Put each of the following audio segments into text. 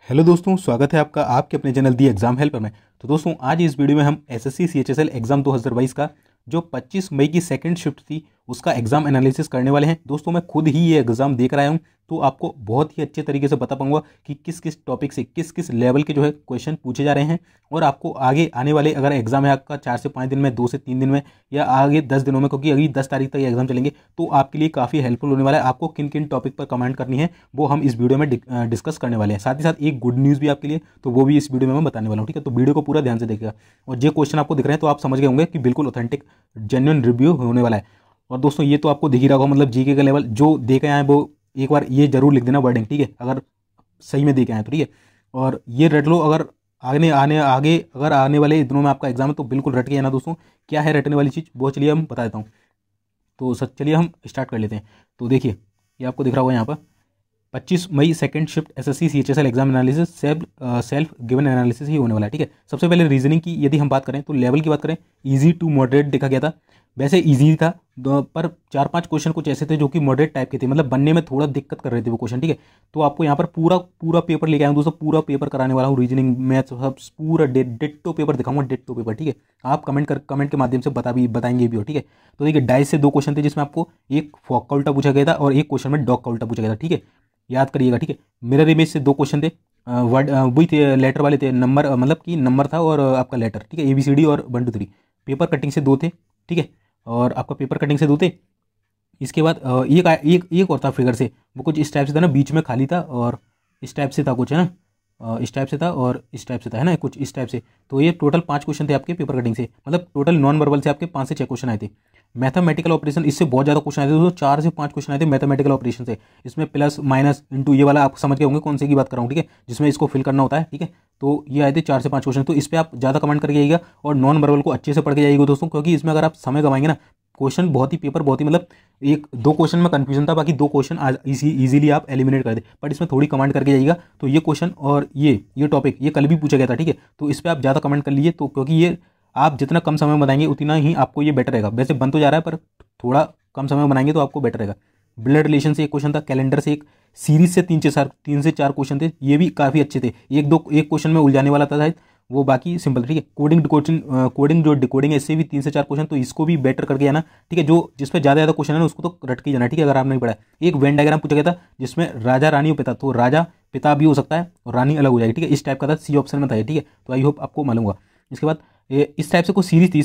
Hello दोस्तों, स्वागत है आपका आपके अपने चैनल दी एग्जाम हेल्पर में। तो दोस्तों आज इस वीडियो में हम एसएससी सीएचएसएल एग्जाम 2022 का जो 25 मई की सेकंड शिफ्ट थी उसका एग्जाम एनालिसिस करने वाले हैं। दोस्तों मैं खुद ही ये एग्जाम देख रहा हूँ तो आपको बहुत ही अच्छे तरीके से बता पाऊंगा कि किस किस टॉपिक से किस किस लेवल के जो है क्वेश्चन पूछे जा रहे हैं और आपको आगे आने वाले अगर एग्जाम है आपका 4 से 5 दिन में, 2 से 3 दिन में या आगे 10 दिनों में, क्योंकि अगली 10 तारीख तक ये एग्जाम चलेंगे, तो आपके लिए काफ़ी हेल्पफुल होने वाला है। आपको किन किन टॉपिक पर कमेंट करनी है वो हम इस वीडियो में डिस्कस करने वाले हैं। साथ ही साथ एक गुड न्यूज़ भी आपके लिए, तो वो भी इस वीडियो में मैं बताने वाला हूँ। ठीक है, तो वीडियो को पूरा ध्यान से देखिएगा और जो क्वेश्चन आपको दिख रहे हैं तो आप समझ गए होंगे कि बिल्कुल ऑथेंटिक जेन्युइन रिव्यू होने वाला है। और दोस्तों ये तो आपको दिख ही रहा होगा, मतलब जीके का लेवल जो देखे आए वो एक बार ये जरूर लिख देना वर्डिंग, ठीक है, अगर सही में देखे आए तो। ठीक है, और ये रट लो, अगर आगे अगर आने वाले दिनों में आपका एग्जाम है तो बिल्कुल रट के आना दोस्तों। क्या है रटने वाली चीज़ वो चलिए हम बता देता हूँ। तो सर चलिए हम स्टार्ट कर लेते हैं। तो देखिए ये आपको दिख रहा होगा यहाँ पर 25 मई second shift SSC CHSL exam analysis self given analysis ही होने वाला है। ठीक है, सबसे पहले रीजनिंग की यदि हम बात करें तो लेवल की बात करें, इजी टू मॉडरेट देखा गया था। वैसे इजी था पर 4-5 क्वेश्चन कुछ ऐसे थे जो कि मॉडरेट टाइप के थे, मतलब बनने में थोड़ा दिक्कत कर रहे थे वो क्वेश्चन। ठीक है, तो आपको यहाँ पर पूरा पेपर लेके आया हूँ दोस्तों, पूरा पेपर कराने वाला हूँ, रीजनिंग मैथ्स सब पूरा डिट्टो पेपर दिखाऊंगा, डिट्टो पेपर। ठीक है, आप कमेंट के माध्यम से बताएंगे भी हो। ठीक है, तो देखिए डाइस से 2 क्वेश्चन थे जिसमें आपको एक फॉक का उल्टा पूछा गया था और एक क्वेश्चन में डॉग का उल्टा पूछा गया था। ठीक है, याद करिएगा। ठीक है, मिरर इमेज से 2 क्वेश्चन थे, वर्ड वही थे, लेटर वाले थे, नंबर मतलब कि नंबर था और आपका लेटर। ठीक है, ABCD और 1 2 3। पेपर कटिंग से 2 थे। ठीक है, और आपका पेपर कटिंग से 2 थे। इसके बाद एक और था फिगर से, वो कुछ इस टाइप से था ना, बीच में खाली था और इस टाइप से था कुछ, है ना, इस टाइप से था और इस टाइप से था, है ना, कुछ इस टाइप से। तो ये टोटल 5 क्वेश्चन थे आपके पेपर कटिंग से, मतलब टोटल नॉन वर्बल से आपके 5 से 6 क्वेश्चन आए थे। मैथमेटिकल ऑपरेशन इससे बहुत ज़्यादा क्वेश्चन आए थे दोस्तों, 4 से 5 क्वेश्चन आए थे मैथमेटिकल ऑपरेशन से। इसमें प्लस माइनस इंटू ये वाला आप समझ के होंगे कौन से की बात कर रहा हूँ। ठीक है, जिसमें इसको फिल करना होता है। ठीक है, तो ये आए थे 4 से 5 क्वेश्चन। तो इस पर आप ज़्यादा कमेंट करके जाइएगा और नॉन वर्बल को अच्छे से पढ़ के जाइएगा दोस्तों, क्योंकि इसमें अगर आप समय गवाएंगे ना, क्वेश्चन बहुत ही पेपर बहुत ही, मतलब 1-2 क्वेश्चन में कंफ्यूजन था, बाकी 2 क्वेश्चन आज इजीली आप एलिमिनेट कर दे। बट इसमें थोड़ी कमेंट करके जाइएगा तो ये क्वेश्चन और ये टॉपिक ये कल भी पूछा गया था। ठीक है, तो इस पर आप ज़्यादा कमेंट कर लीजिए, तो क्योंकि ये आप जितना कम समय में बनाएंगे उतना ही आपको ये बेटर रहेगा। वैसे बन तो जा रहा है पर थोड़ा कम समय में बनाएंगे तो आपको बेटर रहेगा। ब्लड रिलेशन से 1 क्वेश्चन था, कैलेंडर से 1, सीरीज से 3 से 4 क्वेश्चन थे, ये भी काफ़ी अच्छे थे। एक क्वेश्चन में उलझाने वाला था शायद, वो बाकी सिंपल। ठीक है, कोडिंग जो डिकोडिंग है इससे भी 3 से 4 क्वेश्चन, तो इसको भी बेटर करके जाना। ठीक है, जो जिस पे ज़्यादा क्वेश्चन है ना उसको तो रट के जाना। ठीक है, अगर आपने नहीं पढ़ा। एक वेन डायग्राम पूछा गया था जिसमें राजा रानी और पिता, तो राजा पिता भी हो सकता है और रानी अलग हो जाएगी। ठीक है, इस टाइप का था, सी ऑप्शन में था। ठीक है, तो आई होप आपको मालूम होगा। इसके बाद इस टाइप से कोई सीरीज थी,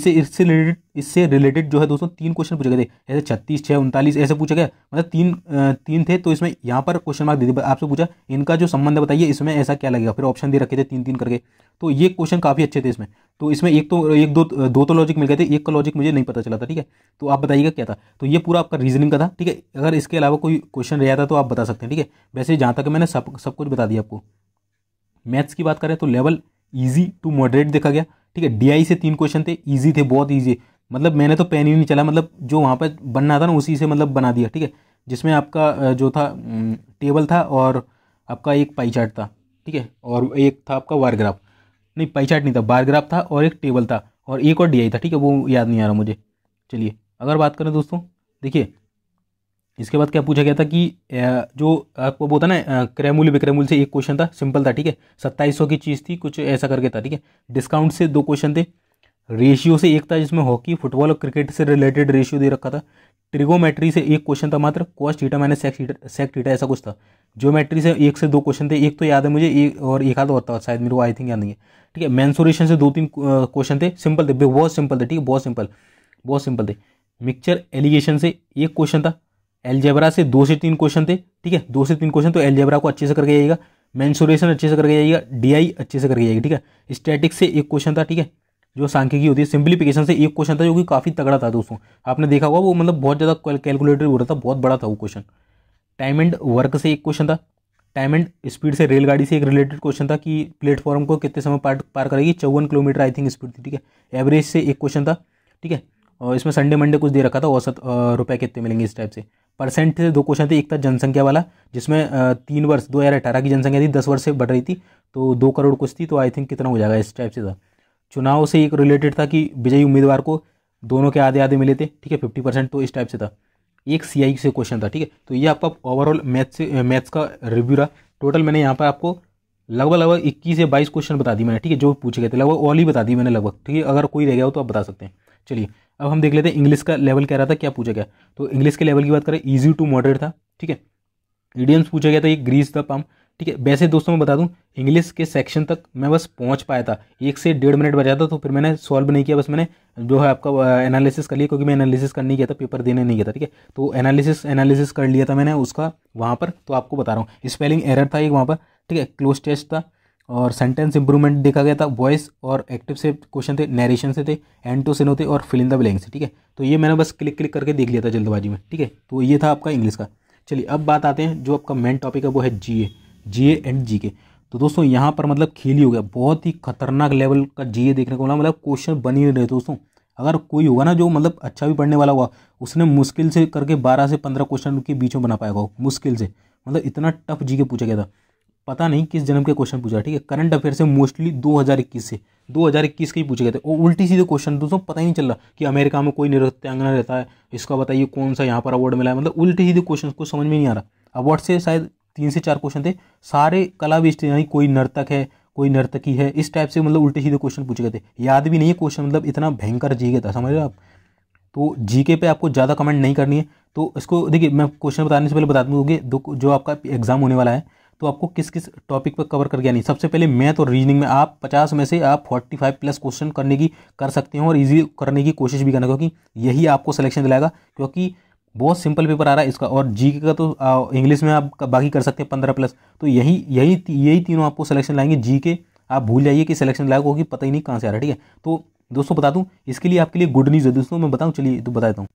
इससे रिलेटेड जो है दोस्तों 3 क्वेश्चन पूछे गए थे, ऐसे 36, 6, 39 ऐसे पूछा गया, मतलब 3 थे। तो इसमें यहाँ पर क्वेश्चन मार्क दे दिया, आपसे पूछा इनका जो संबंध है बताइए, इसमें ऐसा क्या लगेगा, फिर ऑप्शन दे रखे थे 3-3 करके। तो ये क्वेश्चन काफ़ी अच्छे थे इसमें। तो इसमें दो तो लॉजिक मिल गए थे, एक का लॉजिक मुझे नहीं पता चला था। ठीक है, तो आप बताइएगा क्या था। तो ये पूरा आपका रीजनिंग का था। ठीक है, अगर इसके अलावा कोई क्वेश्चन रह जाता तो आप बता सकते हैं। ठीक है, वैसे जहाँ तक मैंने सब कुछ बता दिया आपको। मैथ्स की बात करें तो लेवल इजी टू मॉडरेट देखा गया। ठीक है, DI से 3 क्वेश्चन थे, इजी थे, बहुत इजी, मतलब मैंने तो पेन ही नहीं चला, मतलब जो वहाँ पर बनना था ना उसी से मतलब बना दिया। ठीक है, जिसमें आपका जो था टेबल था और आपका एक पाई चार्ट था। ठीक है, और एक था आपका बार ग्राफ, नहीं पाई चार्ट नहीं था, बार ग्राफ था और एक टेबल था और एक और DI था। ठीक है, वो याद नहीं आ रहा मुझे। चलिए अगर बात करें दोस्तों, देखिए इसके बाद क्या पूछा गया था कि जो आपको वो था ना क्रैमुल विक्रैमुल से 1 क्वेश्चन था, सिंपल था। ठीक है, 2700 की चीज़ थी, कुछ ऐसा करके था। ठीक है, डिस्काउंट से 2 क्वेश्चन थे, रेशियो से 1 था जिसमें हॉकी फुटबॉल और क्रिकेट से रिलेटेड रेशियो दे रखा था, ट्रिगोमेट्री से 1 क्वेश्चन था मात्र, cos theta minus sec theta ऐसा कुछ था, ज्योमेट्री से 1 से 2 क्वेश्चन थे, एक तो याद है मुझे, एक और एक आधा और था शायद, मेरे को आई थिंक याद नहीं है। ठीक है, मेंसुरेशन से 2-3 क्वेश्चन थे, सिंपल थे, बहुत सिंपल थे। ठीक है, बहुत सिंपल थे। मिक्सचर एलिगेशन से 1 क्वेश्चन था, एलजेब्रा से 2 से 3 क्वेश्चन थे। ठीक है, 2 से 3 क्वेश्चन, तो एलजेब्रा को अच्छे से करके जाइएगा, मेंसुरेशन अच्छे से करके जाइएगा, DI अच्छे से करके जाइएगा। ठीक है, स्टैटिक्स से 1 क्वेश्चन था। ठीक है, जो सांख्यिकी होती है, सिंप्लीफिकेशन से 1 क्वेश्चन था जो कि काफ़ी तगड़ा था दोस्तों, आपने देखा होगा वो, मतलब बहुत ज़्यादा कैलकुलेटर हो रहा था, बहुत बड़ा था वो क्वेश्चन। टाइम एंड वर्क से 1 क्वेश्चन था, टाइम एंड स्पीड से रेलगाड़ी से एक रिलेटेड क्वेश्चन था कि प्लेटफॉर्म को कितने समय पार करेगी, 54 किलोमीटर आई थिंक स्पीड थी। ठीक है, एवरेज से 1 क्वेश्चन था। ठीक है, और इसमें संडे मंडे कुछ दे रखा था, औसत रुपए कितने मिलेंगे इस टाइप से। परसेंट से 2 क्वेश्चन थे, एक था जनसंख्या वाला जिसमें 3 वर्ष 2018 की जनसंख्या थी, 10 वर्ष से बढ़ रही थी, तो 2 करोड़ कुछ थी, तो आई थिंक कितना हो जाएगा इस टाइप से था। चुनाव से एक रिलेटेड था कि विजयी उम्मीदवार को दोनों के आधे आधे मिले थे। ठीक है, 50%, तो इस टाइप से था। एक CI से क्वेश्चन था। ठीक है, तो ये आपका ओवरऑल मैथ्स का रिव्यू रहा। टोटल मैंने यहाँ पर आपको लगभग लगभग 21 या 22 क्वेश्चन बता दी मैंने, ठीक है, जो पूछे गए थे लगभग ऑल ही बता दी मैंने लगभग, ठीक है। अगर कोई रह गया हो तो आप बता सकते हैं। चलिए अब हम देख लेते हैं इंग्लिश का लेवल क्या रहा था, क्या पूछा गया। तो इंग्लिश के लेवल की बात करें, ईजी टू मॉडरेट था, ठीक है। इडियम्स पूछा गया था, ये ग्रीस द पम्प, ठीक है। वैसे दोस्तों मैं बता दूं, इंग्लिश के सेक्शन तक मैं बस पहुंच पाया था, 1 से 1.5 मिनट बचा था, तो फिर मैंने सॉल्व नहीं किया, बस मैंने जो है आपका एनालिसिस कर लिया, क्योंकि मैं एनालिसिस करने नहीं गया था, पेपर देने नहीं गया था, ठीक है। तो एनालिसिस कर लिया था मैंने उसका वहाँ पर, तो आपको बता रहा हूँ। स्पेलिंग एरर था एक वहाँ पर, ठीक है। क्लोज टेस्ट था और सेंटेंस इंप्रूवमेंट देखा गया था। वॉइस और एक्टिव से क्वेश्चन थे, नरेशन से थे, एंड टू सिनो थे और फिल इन द ब्लैंक से, ठीक है। तो ये मैंने बस क्लिक करके देख लिया था जल्दबाजी में, ठीक है। तो ये था आपका इंग्लिश का। चलिए अब बात आते हैं, जो आपका मेन टॉपिक है वो है जीए एंड जीके। तो दोस्तों यहाँ पर मतलब खेल ही हो गया, बहुत ही खतरनाक लेवल का जीए देखने को मिला, मतलब क्वेश्चन बन ही नहीं रहे दोस्तों। अगर कोई होगा ना जो मतलब अच्छा भी पढ़ने वाला होगा, उसने मुश्किल से करके 12 से 15 क्वेश्चन के बीच में बना पाएगा, मुश्किल से, मतलब इतना टफ जीके पूछा गया था। पता नहीं किस जन्म के क्वेश्चन पूछा, ठीक है। करंट अफेयर से मोस्टली 2021 के ही पूछे गए थे, और उल्टी सीधे क्वेश्चन दोस्तों, पता ही नहीं चल रहा कि अमेरिका में कोई नृत्यांगना रहता है, इसका बताइए कौन सा यहाँ पर अवार्ड मिला है, मतलब उल्टे सीधे क्वेश्चन को समझ में नहीं आ रहा। अवार्ड से शायद 3 से 4 क्वेश्चन थे, सारे कला बेस्ड, यानी कोई नर्तक है, कोई नर्तकी है, इस टाइप से मतलब उल्टे सीधे क्वेश्चन पूछे गए थे। याद भी नहीं है क्वेश्चन, मतलब इतना भयंकर जीके था, समझ रहे हो आप। तो जीके पे आपको ज़्यादा कमेंट नहीं करनी है। तो इसको देखिए, मैं क्वेश्चन बताने से पहले बता दूँगी जो आपका एग्जाम होने वाला है, तो आपको किस किस टॉपिक पर कवर कर गया नहीं। सबसे पहले मैथ और रीजनिंग में आप 50 में से आप 45 प्लस क्वेश्चन करने की कर सकते हैं, और इजी करने की कोशिश भी करना, क्योंकि यही आपको सिलेक्शन दिलाएगा, क्योंकि बहुत सिंपल पेपर आ रहा है इसका। और जीके का तो इंग्लिश में आप बाकी कर सकते हैं 15 प्लस, तो यही तीनों आपको सिलेक्शन लाएंगे। जीके आप भूल जाइए कि सिलेक्शन लाएगा, क्योंकि पता ही नहीं कहाँ से आ रहा है, ठीक है। तो दोस्तों बता दूं, इसके लिए आपके लिए गुड न्यूज़ है दोस्तों, मैं बताऊं, चलिए तो बता देता हूँ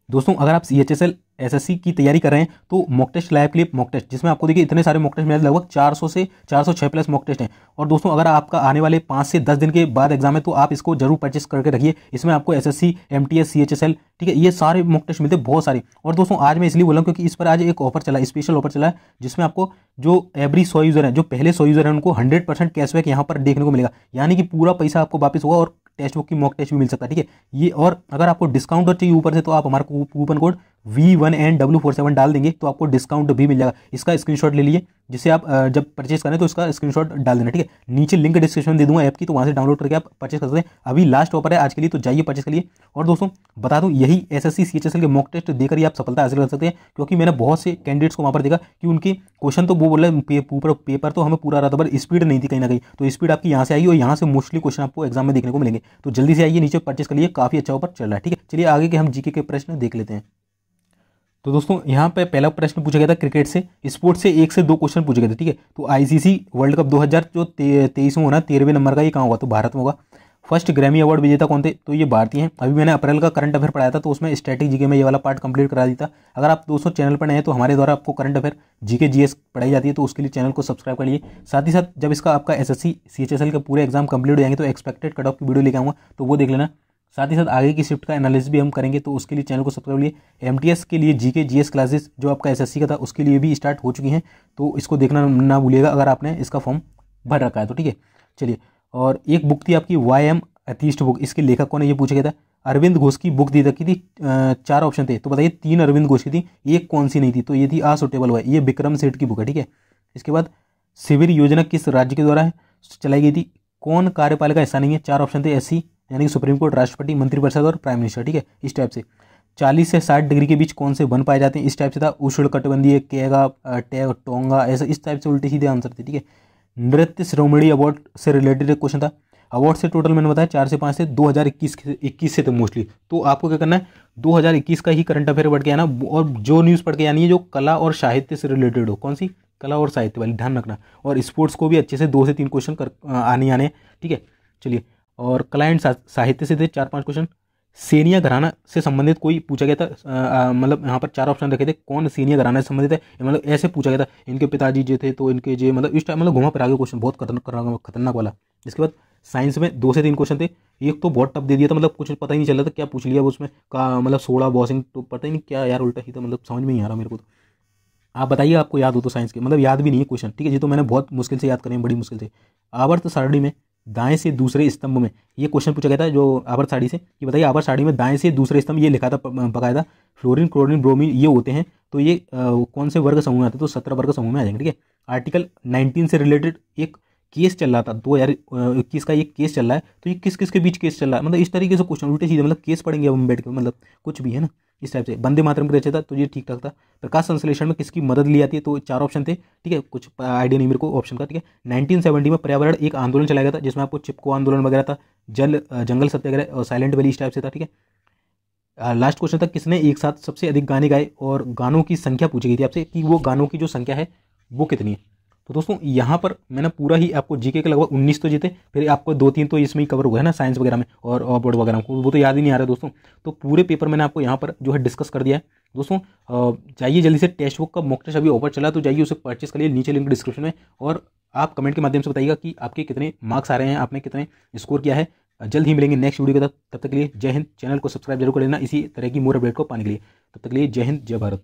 दोस्तों। अगर आप CHSL SSC की तैयारी कर रहे हैं, तो mock test live clip mock test, जिसमें आपको देखिए इतने सारे मॉक टेस्ट मिले, लगभग 400 से 406 प्लस मॉक टेस्ट हैं। और दोस्तों अगर आपका आने वाले 5 से 10 दिन के बाद एग्जाम है, तो आप इसको जरूर परचेस करके रखिए। इसमें आपको SSC MTS CHSL, ठीक है, ये सारे मॉक टेस्ट मिलते हैं, बहुत सारे। और दोस्तों आज मैं इसलिए बोला क्योंकि इस पर आज एक ऑफर चला है, स्पेशल ऑफर चला है, जिसमें आपको जो एवरी 100 यूजर है, जो पहले 100 यूजर है, उनको 100% कैशबैक यहाँ पर देखने को मिलेगा, यानी कि पूरा पैसा आपको वापस होगा, और टेस्ट बुक की मॉक टेस्ट भी मिल सकता है, ठीक है। ये और अगर आपको डिस्काउंट और चाहिए ऊपर से, तो आप हमारा कूपन कोड V1NW47 डाल देंगे, तो आपको डिस्काउंट भी मिल जाएगा। इसका स्क्रीनशॉट ले लीजिए, जिसे आप जब परचेस करें तो इसका स्क्रीनशॉट डाल देना, ठीक है। नीचे लिंक डिस्क्रिप्शन दे दूंगा ऐप की, तो वहाँ से डाउनलोड करके आप परचेस कर सकते हैं। अभी लास्ट ऑफर है आज के लिए, तो जाइए परचेस करिए। और दोस्तों बता दूं, यही SSC CHSL के मॉक टेस्ट देकर ही आप सफलता हासिल कर सकते हैं, क्योंकि मैंने बहुत से कैंडिडेट्स को वहाँ पर देखा कि उनके क्वेश्चन तो वो बोल रहे पेपर तो हमें पूरा रहा था, पर स्पीड नहीं थी कहीं ना कहीं। तो स्पीड आपकी यहाँ से आएगी, और यहाँ से मोस्टली क्वेश्चन आपको एग्जाम में देखने को मिलेंगे। तो जल्दी से आइए, नीचे परचेस करिए, काफी अच्छा ऑफर चल रहा है, ठीक है। चलिए आगे के हम जीके के प्रश्न देख लेते हैं। तो दोस्तों यहाँ पे पहला प्रश्न पूछा गया था क्रिकेट से, स्पोर्ट्स से 1 से 2 क्वेश्चन पूछे गए थे, ठीक है। तो ICC वर्ल्ड कप 2023 में होना, 13वें नंबर का, ये कहाँ होगा, तो भारत में होगा। फर्स्ट ग्रैमी अवार्ड विजेता कौन थे, तो ये भारतीय हैं। अभी मैंने अप्रैल का करंट अफेयर पढ़ाया था, तो उसमें स्टैटिक जीके में ये वाला पार्ट कंप्लीट करा दिया था। अगर आप दोस्तों चैनल पर नए हैं, तो हमारे द्वारा आपको करंट अफेयर जीके GS पढ़ाई जाती है, तो उसके लिए चैनल को सब्सक्राइब करिए। साथ ही साथ जब इसका आपका SSC CHSL का पूरे एग्जाम कंप्लीट हो जाएंगे, तो एक्सपेक्टेड कट ऑफ की वीडियो लेके आऊँगा, तो वो देख लेना। साथ ही साथ आगे की शिफ्ट का एनालिसिस भी हम करेंगे, तो उसके लिए चैनल को सब्सक्राइब करिए। MTS के लिए जीके GS क्लासेस जो आपका SSC का था, उसके लिए भी स्टार्ट हो चुकी हैं, तो इसको देखना ना भूलिएगा अगर आपने इसका फॉर्म भर रखा है तो, ठीक है। चलिए, और एक बुक थी आपकी YM एथीस्ट बुक, इसके लेखक कौन है, ये पूछा गया था। अरविंद घोष की बुक दी रखी थी, 4 ऑप्शन थे, तो बताइए 3 अरविंद घोष की थी, एक कौन सी नहीं थी, तो ये थी असुटेबल हुआ, ये विक्रम सेठ की बुक है, ठीक है। इसके बाद शिविर योजना किस राज्य के द्वारा है चलाई गई थी, कौन कार्यपालिका का हिस्सा नहीं है, 4 ऑप्शन थे, SC यानी कि सुप्रीम कोर्ट, राष्ट्रपति, मंत्रिपरिषद और प्राइम मिनिस्टर, ठीक है, इस टाइप से। 40 से 60 डिग्री के बीच कौन से वन पाए जाते हैं, इस टाइप से था। उष्णकटिबंधीय, केगा, टोंगा, ऐसे इस टाइप से उल्टे सीधे आंसर थे, ठीक है। नृत्य शिरोमणि अवार्ड से रिलेटेड एक क्वेश्चन था। अवार्ड से टोटल मैंने बताया 4 से 5 से 2021 से थे मोस्टली, तो आपको क्या करना है, 2021 का ही करंट अफेयर पढ़ के आना, और जो न्यूज़ पढ़ के आनी है जो कला और साहित्य से रिलेटेड हो, कौन सी, कला और साहित्य वाली, ध्यान रखना। और स्पोर्ट्स को भी अच्छे से 2 से 3 क्वेश्चन कर आने, ठीक है। चलिए, और कला एंड साहित्य से थे 4-5 क्वेश्चन। सेनिया घराना से संबंधित कोई पूछा गया था, मतलब यहाँ पर 4 ऑप्शन रखे थे, कौन सेनिया घराना से संबंधित है, मतलब ऐसे पूछा गया था, इनके पिताजी जो थे तो इनके जो, मतलब इस टाइम मतलब घुमा फिरा के क्वेश्चन, बहुत खतरनाक वाला। इसके बाद साइंस में 2 से 3 क्वेश्चन थे, एक तो बहुत टफ दे दिया था, मतलब कुछ पता ही नहीं चल रहा था क्या पूछ लिया उसमें का, मतलब सोडा बॉसिंग, तो पता ही नहीं क्या यार, उल्टा ही था, मतलब समझ में नहीं आ रहा मेरे को। तो आप बताइए आपको याद हो तो साइंस के, मतलब याद भी नहीं है क्वेश्चन, ठीक है जी। तो मैंने बहुत मुश्किल से याद करें, बड़ी मुश्किल से। आवर्त सारणी में दाएं से दूसरे स्तंभ में, ये क्वेश्चन पूछा गया था जो आवर्त सारणी से, कि बताइए आवर्त सारणी में दाएं से दूसरे स्तंभ, ये लिखा था बकायदा, फ्लोरीन क्लोरीन ब्रोमीन ये होते हैं, तो ये कौन से वर्ग समूह में आते हैं, तो 17 वर्ग समूह में आ जाएंगे। ठीक है, आर्टिकल 19 से रिलेटेड एक केस चल रहा था 2021 का, ये केस चल रहा है, तो ये किस किस के बीच केस चल रहा है, मतलब इस तरीके से क्वेश्चन उल्टे सीधे, मतलब केस पढ़ेंगे अब हम बैठ के, मतलब कुछ भी है ना इस टाइप से। वंदे मातरम की रचयिता, तो ये ठीक ठाक था। प्रकाश संश्लेषण में किसकी मदद ली जाती है, तो 4 ऑप्शन थे। ठीक है, कुछ आइडिया नहीं मेरे को ऑप्शन का। ठीक है, 1970 में पर्यावरण एक आंदोलन चलाया गया था, जिसमें आपको चिपको आंदोलन वगैरह था, जंगल सत्याग्रह और साइलेंट वैली इस टाइप से था। ठीक है, लास्ट क्वेश्चन था किसने एक साथ सबसे अधिक गाने गाए, और गानों की संख्या पूछी गई थी आपसे कि वो गानों की जो संख्या है वो कितनी है। तो दोस्तों यहाँ पर मैंने पूरा ही आपको जीके के लगभग 19 तो जीते, फिर आपको 2-3 तो इसमें ही कवर हुआ है ना, साइंस वगैरह में और बोर्ड वगैरह को, वो तो याद ही नहीं आ रहा दोस्तों। तो पूरे पेपर मैंने आपको यहाँ पर जो है डिस्कस कर दिया है दोस्तों। जाइए जल्दी से, टेक्स्ट बुक का मॉक टेस्ट अभी ऑफर चला, तो जाइए उसे परचेस करिए, नीचे लिंक डिस्क्रिप्शन में, और आप कमेंट के माध्यम से बताइएगा कि आपके कितने मार्क्स आ रहे हैं, आपने कितने स्कोर किया है। जल्द ही मिलेंगे नेक्स्ट वीडियो के साथ, तब तक के लिए जय हिंद। चैनल को सब्सक्राइब जरूर कर लेना इसी तरह की मोर अपडेट को पाने के लिए। तब तक के लिए जय हिंद, जय भारत।